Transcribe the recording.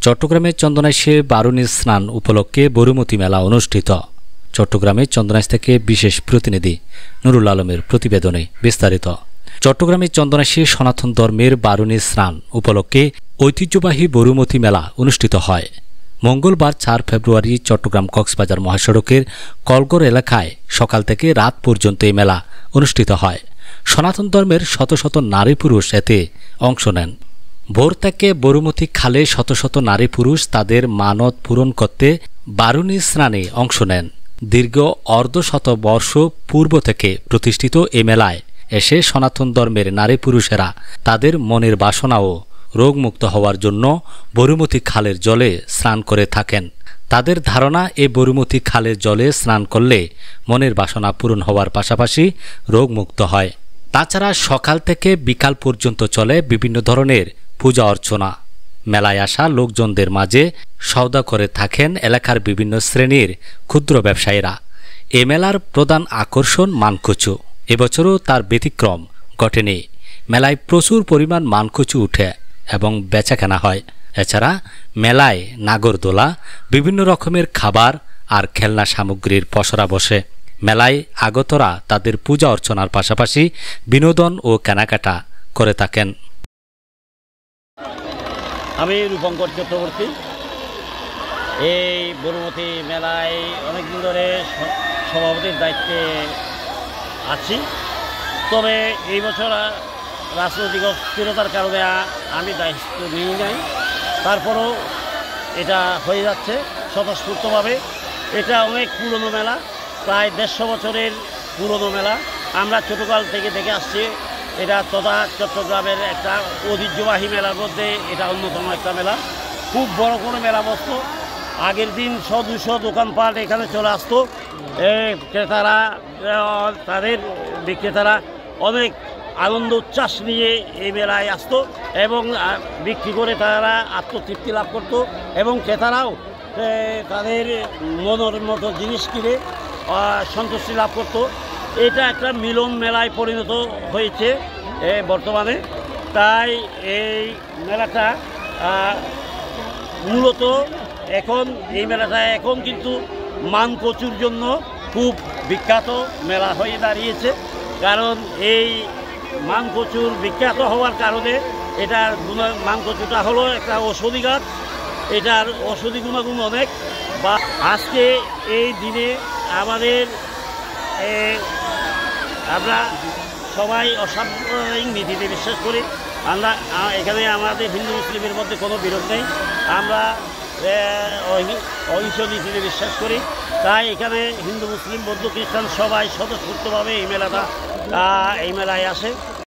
চট্টগ্রামের চন্দনাইশে বারুণী স্নান উপলক্ষে বরুমতী মেলা অনুষ্ঠিত। চট্টগ্রামের চন্দনাইশ থেকে বিশেষ প্রতিনিধি নুরুল আলমের প্রতিবেদনে বিস্তারিত। চট্টগ্রামের চন্দনাইশে সনাতন ধর্মের বারুণী স্নান উপলক্ষে ঐতিহ্যবাহী বরুমতী মেলা অনুষ্ঠিত হয়। মঙ্গলবার ৪ ফেব্রুয়ারি চট্টগ্রাম কক্সবাজার মহাসড়কের কলগড় এলাকায় সকাল থেকে রাত পর্যন্ত এই মেলা অনুষ্ঠিত হয়। সনাতন ধর্মেমের শত শত নারী পুরুষ এতে অংশ নেন। ভোর থেকে বরুমতী খালে শত শত নারী পুরুষ তাদের মানত পূরণ করতে বারুণী স্নানে অংশ নেন। দীর্ঘ অর্ধশত বর্ষ পূর্ব থেকে প্রতিষ্ঠিত এ মেলায় এসে সনাতন ধর্মের নারী পুরুষেরা তাদের মনের বাসনা ও রোগমুক্ত হওয়ার জন্য বরুমতী খালের জলে স্নান করে থাকেন। তাদের ধারণা এ বরুমতী খালের জলে স্নান করলে মনের বাসনা পূরণ হওয়ার পাশাপাশি রোগমুক্ত হয়। তাছাড়া সকাল থেকে বিকাল পর্যন্ত চলে বিভিন্ন ধরনের পূজা অর্চনা। মেলায় আসা লোকজনদের মাঝে সওদা করে থাকেন এলাকার বিভিন্ন শ্রেণীর ক্ষুদ্র ব্যবসায়ীরা। এ মেলার প্রধান আকর্ষণ মানকচু। এবছরও তার ব্যতিক্রম ঘটেনি। মেলায় প্রচুর পরিমাণ মানকচু উঠে এবং বেচাকেনা হয়। এছাড়া মেলায় নাগরদোলা, বিভিন্ন রকমের খাবার আর খেলনা সামগ্রীর পসরা বসে। মেলায় আগতরা তাদের পূজা অর্চনার পাশাপাশি বিনোদন ও কেনাকাটা করে থাকেন। আমি রূপঙ্কর চক্রবর্তী। এই বরুমতী মেলায় অনেকদিন ধরে সভাপতির দায়িত্বে আছি। তবে এই বছর রাজনৈতিক অস্থিরতার কারণে আমি দায়িত্ব নিই নাই। তারপরও এটা হয়ে যাচ্ছে স্বতঃস্ফূর্তভাবে। এটা অনেক পুরনো মেলা, প্রায় 150 বছরের পুরনো মেলা। আমরা ছোটোকাল থেকে দেখে আসছি। এটা তথা চট্টগ্রামের একটা ঐতিহ্যবাহী মেলার মধ্যে এটা অন্যতম একটা মেলা। খুব বড় কোনো মেলা বসত। আগের দিন 100-200 দোকানপাট এখানে চলে আসতো। ক্রেতারা তাদের বিক্রেতারা অনেক আনন্দ উচ্ছ্বাস নিয়ে এই মেলায় আসতো এবং বিক্রি করে তারা আত্মতৃপ্তি লাভ করত এবং ক্রেতারাও তাদের মনের মতো জিনিস কিনে সন্তুষ্টি লাভ করত। এটা একটা মিলন মেলায় পরিণত হয়েছে বর্তমানে। তাই এই মেলাটা মূলত এই মেলাটা এখন কিন্তু মানকচুর জন্য খুব বিখ্যাত মেলা হয়ে দাঁড়িয়েছে। কারণ এই মানকচুর বিখ্যাত হওয়ার কারণে এটার মানকচুটা হলো একটা ঔষধি গাছ। এটার ঔষধি গুণাগুণ অনেক। বা আজকে এই দিনে আমরা সবাই অসাম্প্রদায়িক নীতিতে বিশ্বাস করি। এখানে আমাদের হিন্দু মুসলিমের মধ্যে কোনো বিরোধ নেই। আমরা অহিংস নীতিতে বিশ্বাস করি। তাই এখানে হিন্দু মুসলিম বৌদ্ধ খ্রিস্টান সবাই স্বতঃস্ফূর্তভাবে এই মেলায় আসে।